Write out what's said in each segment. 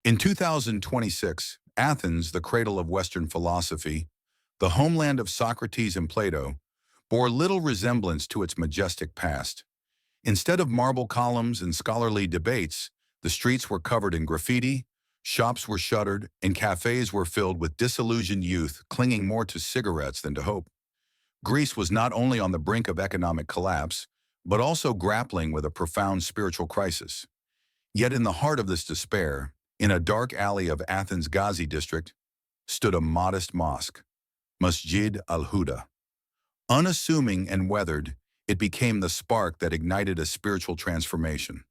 In 2026, Athens, the cradle of Western philosophy, the homeland of Socrates and Plato, bore little resemblance to its majestic past. Instead of marble columns and scholarly debates, the streets were covered in graffiti, shops were shuttered, and cafes were filled with disillusioned youth clinging more to cigarettes than to hope. Greece was not only on the brink of economic collapse, but also grappling with a profound spiritual crisis. Yet in the heart of this despair, in a dark alley of Athens' Ghazi district, stood a modest mosque, Masjid al-Huda. Unassuming and weathered, it became the spark that ignited a spiritual transformation.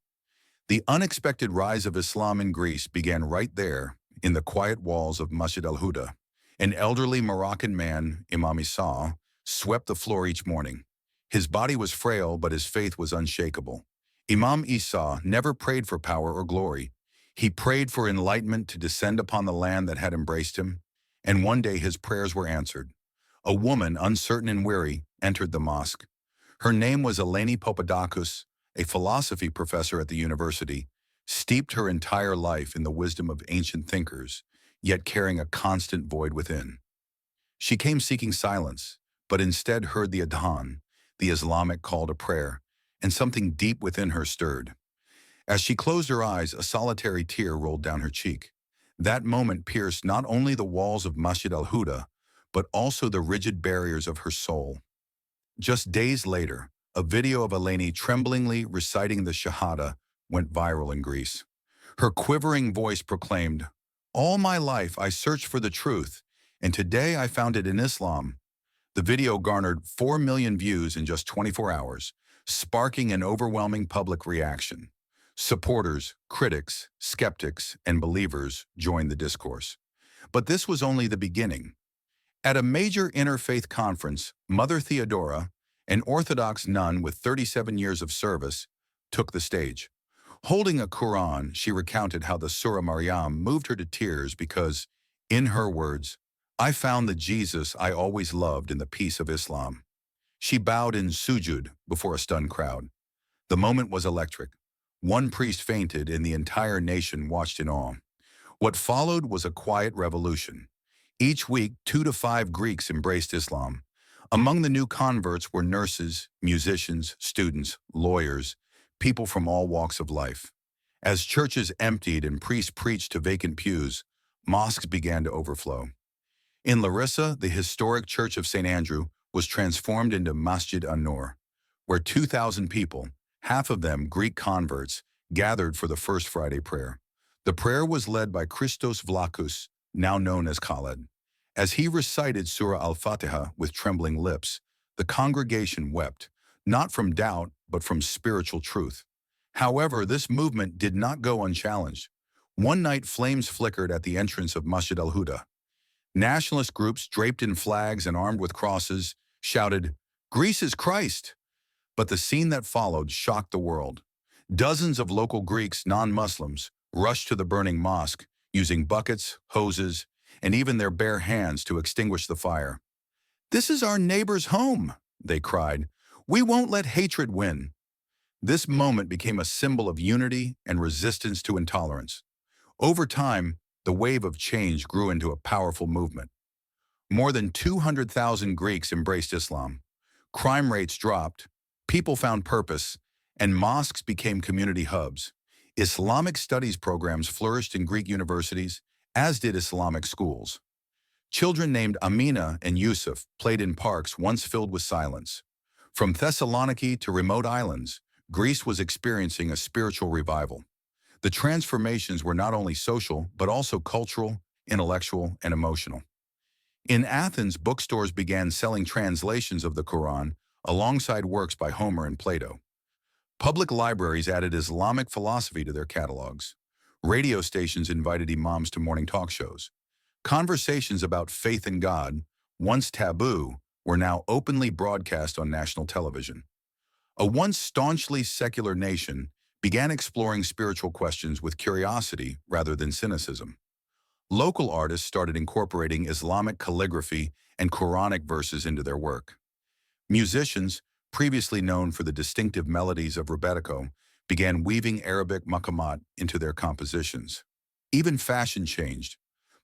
The unexpected rise of Islam in Greece began right there, in the quiet walls of Masjid al-Huda. An elderly Moroccan man, Imam Isa, swept the floor each morning. His body was frail, but his faith was unshakable. Imam Isa never prayed for power or glory. He prayed for enlightenment to descend upon the land that had embraced him, and one day his prayers were answered. A woman, uncertain and weary, entered the mosque. Her name was Eleni Papadakis, a philosophy professor at the university, steeped her entire life in the wisdom of ancient thinkers, yet carrying a constant void within. She came seeking silence, but instead heard the adhan, the Islamic call to prayer, and something deep within her stirred. As she closed her eyes, a solitary tear rolled down her cheek. That moment pierced not only the walls of Masjid al-Huda, but also the rigid barriers of her soul. Just days later, a video of Eleni tremblingly reciting the Shahada went viral in Greece. Her quivering voice proclaimed, "All my life I searched for the truth, and today I found it in Islam." The video garnered 4 million views in just 24 hours, sparking an overwhelming public reaction. Supporters, critics, skeptics, and believers joined the discourse. But this was only the beginning. At a major interfaith conference, Mother Theodora, an Orthodox nun with 37 years of service, took the stage. Holding a Quran, she recounted how the Surah Maryam moved her to tears because, in her words, "I found the Jesus I always loved in the peace of Islam." She bowed in sujud before a stunned crowd. The moment was electric. One priest fainted and the entire nation watched in awe. What followed was a quiet revolution. Each week, 2 to 5 Greeks embraced Islam. Among the new converts were nurses, musicians, students, lawyers, people from all walks of life. As churches emptied and priests preached to vacant pews, mosques began to overflow. In Larissa, the historic Church of St. Andrew was transformed into Masjid an-Nur, where 2,000 people, half of them Greek converts, gathered for the First Friday prayer. The prayer was led by Christos Vlachous, now known as Khaled. As he recited Surah Al-Fatiha with trembling lips, the congregation wept, not from doubt, but from spiritual truth. However, this movement did not go unchallenged. One night, flames flickered at the entrance of Masjid al-Huda. Nationalist groups draped in flags and armed with crosses shouted, "Greece is Christ!" But the scene that followed shocked the world. Dozens of local Greeks, non-Muslims, rushed to the burning mosque, using buckets, hoses, and even their bare hands to extinguish the fire. "This is our neighbor's home," they cried. "We won't let hatred win." This moment became a symbol of unity and resistance to intolerance. Over time, the wave of change grew into a powerful movement. More than 200,000 Greeks embraced Islam. Crime rates dropped, people found purpose, and mosques became community hubs. Islamic studies programs flourished in Greek universities, as did Islamic schools. Children named Amina and Yusuf played in parks once filled with silence. From Thessaloniki to remote islands, Greece was experiencing a spiritual revival. The transformations were not only social, but also cultural, intellectual, and emotional. In Athens, bookstores began selling translations of the Quran alongside works by Homer and Plato. Public libraries added Islamic philosophy to their catalogs. Radio stations invited imams to morning talk shows. Conversations about faith in God, once taboo, were now openly broadcast on national television. A once staunchly secular nation began exploring spiritual questions with curiosity rather than cynicism. Local artists started incorporating Islamic calligraphy and Quranic verses into their work. Musicians, previously known for the distinctive melodies of rebetiko, began weaving Arabic maqamat into their compositions. Even fashion changed.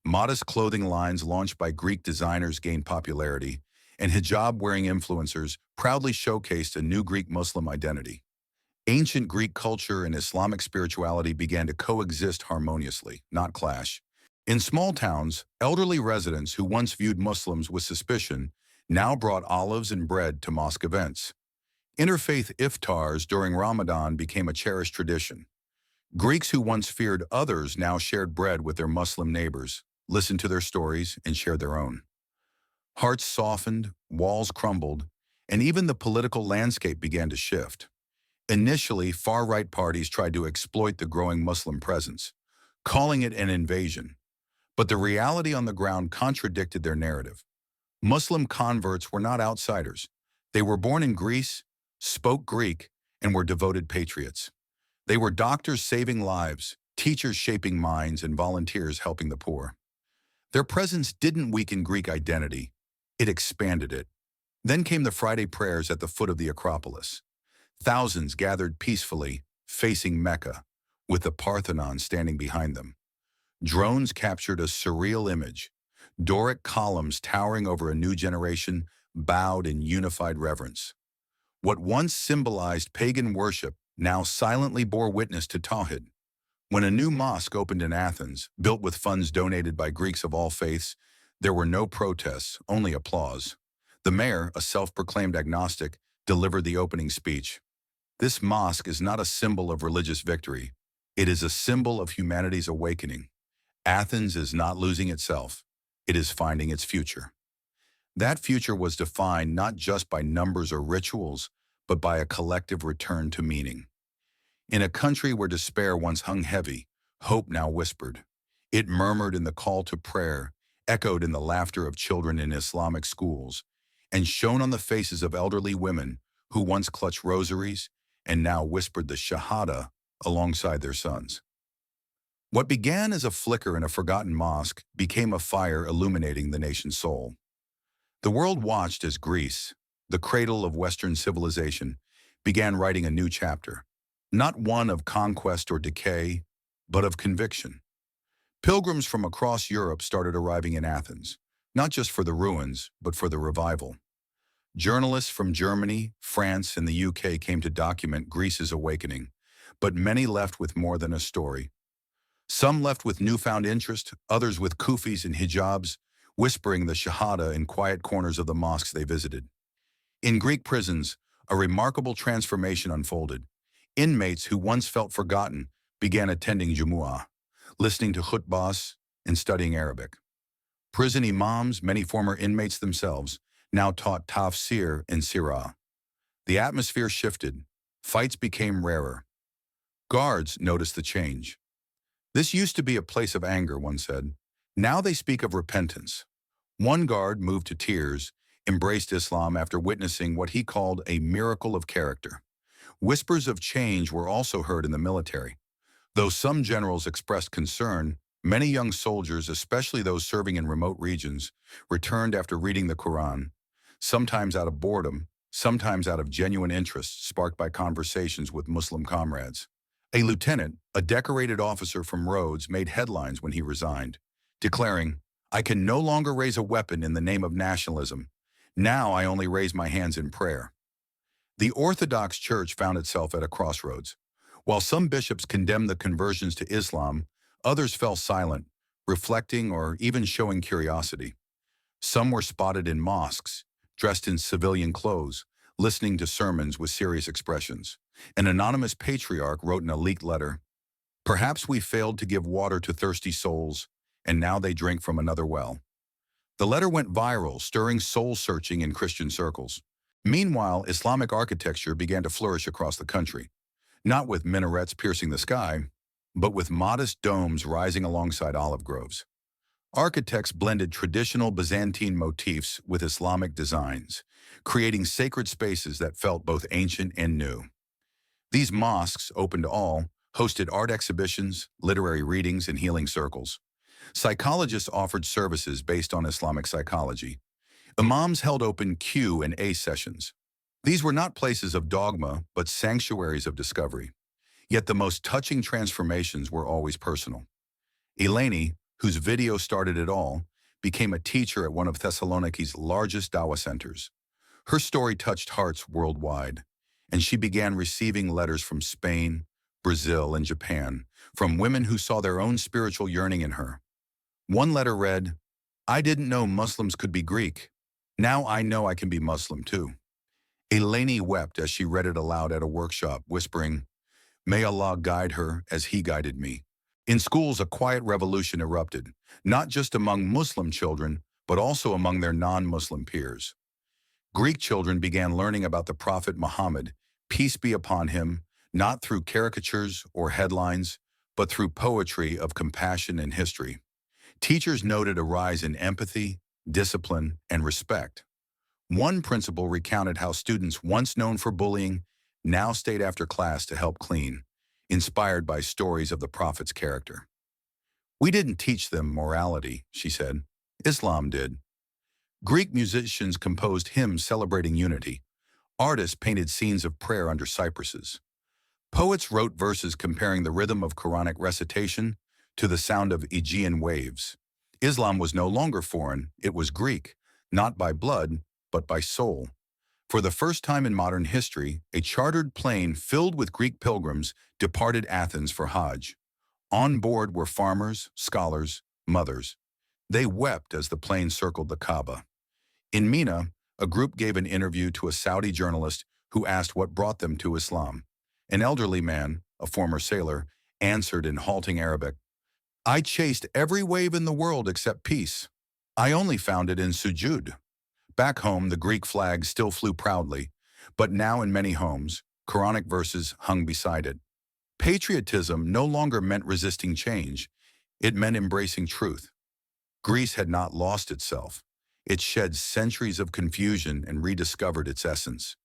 Modest clothing lines launched by Greek designers gained popularity, and hijab-wearing influencers proudly showcased a new Greek Muslim identity. Ancient Greek culture and Islamic spirituality began to coexist harmoniously, not clash. In small towns, elderly residents who once viewed Muslims with suspicion now brought olives and bread to mosque events. Interfaith iftars during Ramadan became a cherished tradition. Greeks who once feared others now shared bread with their Muslim neighbors, listened to their stories, and shared their own. Hearts softened, walls crumbled, and even the political landscape began to shift. Initially, far-right parties tried to exploit the growing Muslim presence, calling it an invasion. But the reality on the ground contradicted their narrative. Muslim converts were not outsiders. They were born in Greece, spoke Greek, and were devoted patriots. They were doctors saving lives, teachers shaping minds, and volunteers helping the poor. Their presence didn't weaken Greek identity, it expanded it. Then came the Friday prayers at the foot of the Acropolis. Thousands gathered peacefully, facing Mecca, with the Parthenon standing behind them. Drones captured a surreal image. Doric columns towering over a new generation bowed in unified reverence. What once symbolized pagan worship now silently bore witness to Tawhid. When a new mosque opened in Athens, built with funds donated by Greeks of all faiths, there were no protests, only applause. The mayor, a self-proclaimed agnostic, delivered the opening speech. This mosque is not a symbol of religious victory. It is a symbol of humanity's awakening. Athens is not losing itself. It is finding its future. That future was defined not just by numbers or rituals, but by a collective return to meaning. In a country where despair once hung heavy, hope now whispered. It murmured in the call to prayer, echoed in the laughter of children in Islamic schools, and shone on the faces of elderly women who once clutched rosaries and now whispered the Shahada alongside their sons. What began as a flicker in a forgotten mosque became a fire illuminating the nation's soul. The world watched as Greece, the cradle of Western civilization, began writing a new chapter, not one of conquest or decay, but of conviction. Pilgrims from across Europe started arriving in Athens, not just for the ruins, but for the revival. Journalists from Germany, France, and the UK came to document Greece's awakening, but many left with more than a story. Some left with newfound interest, others with kufis and hijabs, whispering the Shahada in quiet corners of the mosques they visited. In Greek prisons, a remarkable transformation unfolded. Inmates who once felt forgotten began attending Jumu'ah, listening to khutbahs and studying Arabic. Prison imams, many former inmates themselves, now taught tafsir and sirah. The atmosphere shifted. Fights became rarer. Guards noticed the change. This used to be a place of anger, one said. Now they speak of repentance. One guard, moved to tears, embraced Islam after witnessing what he called a miracle of character. Whispers of change were also heard in the military. Though some generals expressed concern, many young soldiers, especially those serving in remote regions, returned after reading the Quran, sometimes out of boredom, sometimes out of genuine interest sparked by conversations with Muslim comrades. A lieutenant, a decorated officer from Rhodes, made headlines when he resigned, declaring, "I can no longer raise a weapon in the name of nationalism. Now I only raise my hands in prayer." The Orthodox Church found itself at a crossroads. While some bishops condemned the conversions to Islam, others fell silent, reflecting or even showing curiosity. Some were spotted in mosques, dressed in civilian clothes, listening to sermons with serious expressions. An anonymous patriarch wrote in a leaked letter, "Perhaps we failed to give water to thirsty souls, and now they drink from another well." The letter went viral, stirring soul-searching in Christian circles. Meanwhile, Islamic architecture began to flourish across the country, not with minarets piercing the sky, but with modest domes rising alongside olive groves. Architects blended traditional Byzantine motifs with Islamic designs, creating sacred spaces that felt both ancient and new. These mosques, open to all, hosted art exhibitions, literary readings, and healing circles. Psychologists offered services based on Islamic psychology. Imams held open Q&A sessions. These were not places of dogma, but sanctuaries of discovery. Yet the most touching transformations were always personal. Eleni, whose video started it all, became a teacher at one of Thessaloniki's largest Dawa centers. Her story touched hearts worldwide, and she began receiving letters from Spain, Brazil, and Japan, from women who saw their own spiritual yearning in her. One letter read, "I didn't know Muslims could be Greek. Now I know I can be Muslim too." Eleni wept as she read it aloud at a workshop, whispering, "May Allah guide her as He guided me." In schools, a quiet revolution erupted, not just among Muslim children, but also among their non-Muslim peers. Greek children began learning about the Prophet Muhammad, peace be upon him, not through caricatures or headlines, but through poetry of compassion and history. Teachers noted a rise in empathy, discipline, and respect. One principal recounted how students once known for bullying now stayed after class to help clean, inspired by stories of the Prophet's character. "We didn't teach them morality," she said. "Islam did." Greek musicians composed hymns celebrating unity. Artists painted scenes of prayer under cypresses. Poets wrote verses comparing the rhythm of Quranic recitation to the sound of Aegean waves. Islam was no longer foreign, it was Greek, not by blood, but by soul. For the first time in modern history, a chartered plane filled with Greek pilgrims departed Athens for Hajj. On board were farmers, scholars, mothers. They wept as the plane circled the Kaaba. In Mina, a group gave an interview to a Saudi journalist who asked what brought them to Islam. An elderly man, a former sailor, answered in halting Arabic, "I chased every wave in the world except peace. I only found it in sujud." Back home, the Greek flag still flew proudly, but now in many homes, Quranic verses hung beside it. Patriotism no longer meant resisting change, it meant embracing truth. Greece had not lost itself. It shed centuries of confusion and rediscovered its essence.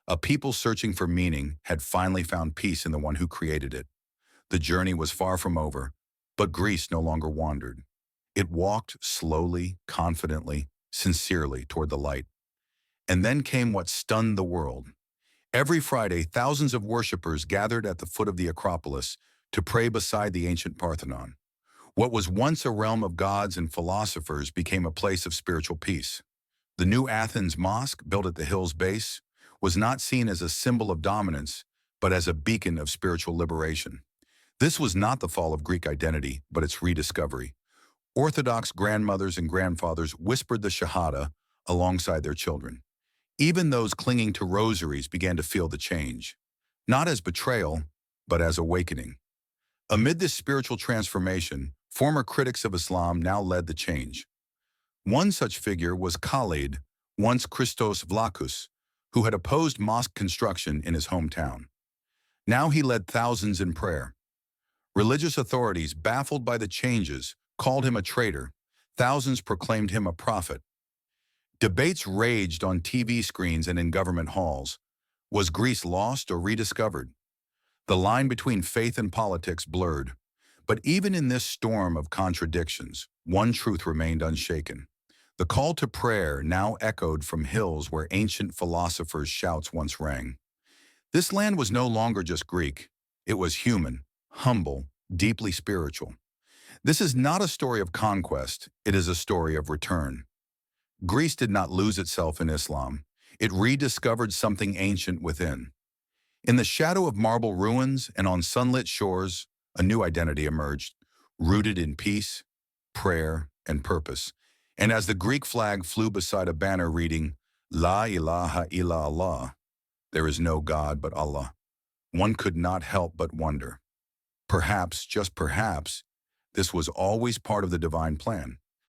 A people searching for meaning had finally found peace in the one who created it. The journey was far from over, but Greece no longer wandered. It walked slowly, confidently, sincerely toward the light. And then came what stunned the world. Every Friday, thousands of worshippers gathered at the foot of the Acropolis to pray beside the ancient Parthenon. What was once a realm of gods and philosophers became a place of spiritual peace. The new Athens mosque, built at the hill's base, was not seen as a symbol of dominance, but as a beacon of spiritual liberation. This was not the fall of Greek identity, but its rediscovery. Orthodox grandmothers and grandfathers whispered the Shahada alongside their children. Even those clinging to rosaries began to feel the change, not as betrayal, but as awakening. Amid this spiritual transformation, former critics of Islam now led the change. One such figure was Khalid, once Christos Vlachous, who had opposed mosque construction in his hometown. Now he led thousands in prayer. Religious authorities, baffled by the changes, called him a traitor. Thousands proclaimed him a prophet. Debates raged on TV screens and in government halls. Was Greece lost or rediscovered? The line between faith and politics blurred. But even in this storm of contradictions, one truth remained unshaken. The call to prayer now echoed from hills where ancient philosophers' shouts once rang. This land was no longer just Greek. It was human, humble, deeply spiritual. This is not a story of conquest, it is a story of return. Greece did not lose itself in Islam. It rediscovered something ancient within. In the shadow of marble ruins and on sunlit shores, a new identity emerged, rooted in peace, prayer, and purpose. And as the Greek flag flew beside a banner reading, "La ilaha illa Allah," there is no God but Allah, one could not help but wonder. Perhaps, just perhaps, this was always part of the divine plan.